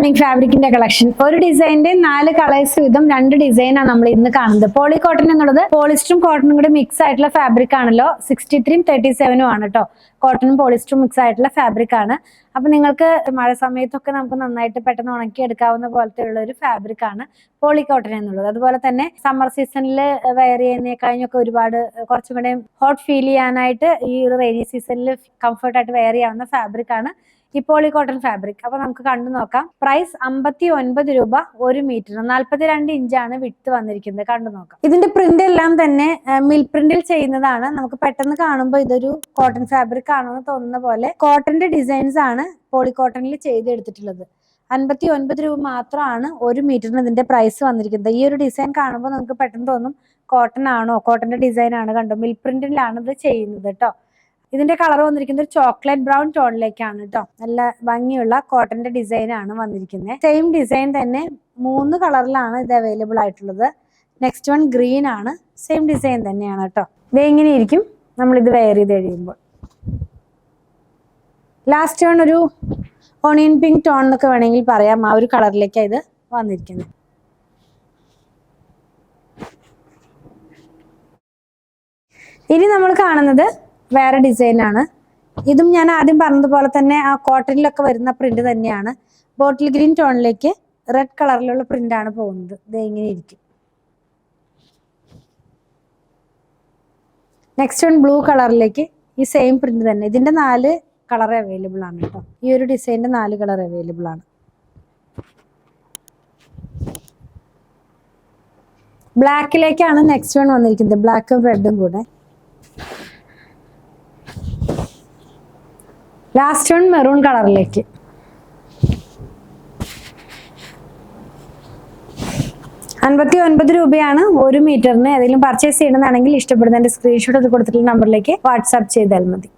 Morning ഫാബ്രിക്കിന്റെ collection. ഒരു ഡിസൈനിന്റെ 4 colours വീതം 2 ഡിസൈനാണ് നമ്മൾ ഇന്ന് കാണുന്നത്. പോളി കോട്ടൺ എന്നുള്ളത് പോളിസ്റ്ററും കോട്ടണും കൂടി മിക്സ് ആയിട്ടുള്ള ഫാബ്രിക് ആണല്ലോ. 63 37 ആണ് കേട്ടോ. കോട്ടണും പോളിസ്റ്ററും മിക്സ് ആയിട്ടുള്ള ഫാബ്രിക് ആണ്. അപ്പൊ നിങ്ങൾക്ക് മഴ സമയത്തൊക്കെ നമുക്ക് നന്നായിട്ട് പെട്ടെന്ന് ഉണക്കി എടുക്കാവുന്ന പോലത്തെ ഉള്ള ഒരു ഫാബ്രിക് ആണ് പോളി കോട്ടൺ എന്നുള്ളത്. അതുപോലെ തന്നെ സമ്മർ സീസണിൽ വെയർ ചെയ്യുന്നതിനേക്കാളൊക്കെ ഒരുപാട് കുറച്ചും കൂടെ ഹോട്ട് ഫീൽ ചെയ്യാനായിട്ട് ഈ ഒരു റെയിനി സീസണിൽ കംഫർട്ടായിട്ട് വെയർ ചെയ്യാവുന്ന ഫാബ്രിക് ആണ് ഈ പോളി കോട്ടൺ ഫാബ്രിക്. അപ്പൊ നമുക്ക് കണ്ടു നോക്കാം. പ്രൈസ് 59 രൂപ 1 മീറ്റർ. 42 ഇഞ്ചാണ് വിഡ്ത് വന്നിരിക്കുന്നത്. കണ്ടു നോക്കാം. ഇതിന്റെ പ്രിന്റ് എല്ലാം തന്നെ മിൽ പ്രിന്റിൽ ചെയ്യുന്നതാണ്. നമുക്ക് പെട്ടെന്ന് കാണുമ്പോൾ ഇതൊരു കോട്ടൺ ഫാബ്രിക് ആണെന്ന് തോന്നുന്ന പോലെ കോട്ടന്റെ ഡിസൈൻസ് ആണ് പോളി കോട്ടണിൽ ചെയ്തെടുത്തിട്ടുള്ളത്. 59 രൂപ മാത്രമാണ് 1 മീറ്ററിന് ഇതിന്റെ പ്രൈസ് വന്നിരിക്കുന്നത്. ഈ ഒരു ഡിസൈൻ കാണുമ്പോൾ നമുക്ക് പെട്ടെന്ന് തോന്നും കോട്ടൺ ആണോ, കോട്ടന്റെ ഡിസൈൻ ആണ്. കണ്ടോ, മിൽ പ്രിന്റിലാണ് ഇത് ചെയ്യുന്നത് കേട്ടോ. ഇതിന്റെ കളർ വന്നിരിക്കുന്നത് ഒരു ചോക്ലേറ്റ് ബ്രൗൺ ടോണിലേക്കാണ് കേട്ടോ. നല്ല ഭംഗിയുള്ള കോട്ടന്റെ ഡിസൈൻ ആണ് വന്നിരിക്കുന്നത്. സെയിം ഡിസൈൻ തന്നെ 3 കളറിലാണ് ഇത് അവൈലബിൾ ആയിട്ടുള്ളത്. നെക്സ്റ്റ് വൺ ഗ്രീൻ ആണ്. സെയിം ഡിസൈൻ തന്നെയാണ് കേട്ടോ. ഇത് എങ്ങനെ ഇരിക്കും നമ്മൾ ഇത് വെയർ ചെയ്ത് കഴിയുമ്പോൾ. ലാസ്റ്റ് വൺ ഒരു ഓണിയൻ പിങ്ക് ടോൺ എന്നൊക്കെ വേണമെങ്കിൽ പറയാം. ആ ഒരു കളറിലേക്കാണ് ഇത് വന്നിരിക്കുന്നത്. ഇനി നമ്മൾ കാണുന്നത് വേറെ ഡിസൈൻ ആണ്. ഇതും ഞാൻ ആദ്യം പറഞ്ഞതുപോലെ തന്നെ ആ കോട്ടണിലൊക്കെ വരുന്ന പ്രിന്റ് തന്നെയാണ്. ബോട്ടിൽ ഗ്രീൻ ടോണിലേക്ക് റെഡ് കളറിലുള്ള പ്രിന്റ് ആണ് പോകുന്നത്. ഇത് എങ്ങനെ ഇരിക്കും. നെക്സ്റ്റ് വൺ ബ്ലൂ കളറിലേക്ക് ഈ സെയിം പ്രിന്റ് തന്നെ. ഇതിന്റെ 4 കളർ അവൈലബിൾ ആണ് കേട്ടോ. ഈ ഒരു ഡിസൈനിന്റെ 4 കളർ അവൈലബിൾ ആണ്. ബ്ലാക്കിലേക്കാണ് നെക്സ്റ്റ് വൺ വന്നിരിക്കുന്നത്. ബ്ലാക്കും റെഡും കൂടെ. Last one maroon കളറിലേക്ക്. ₹59 1 മീറ്ററിന്. ഏതെങ്കിലും പർച്ചേസ് ചെയ്യണമെന്നാണെങ്കിൽ ഇഷ്ടപ്പെടുന്നതിന്റെ സ്ക്രീൻഷോട്ട് കൊടുത്തിട്ടുള്ള നമ്പറിലേക്ക് വാട്സാപ്പ് ചെയ്താൽ മതി.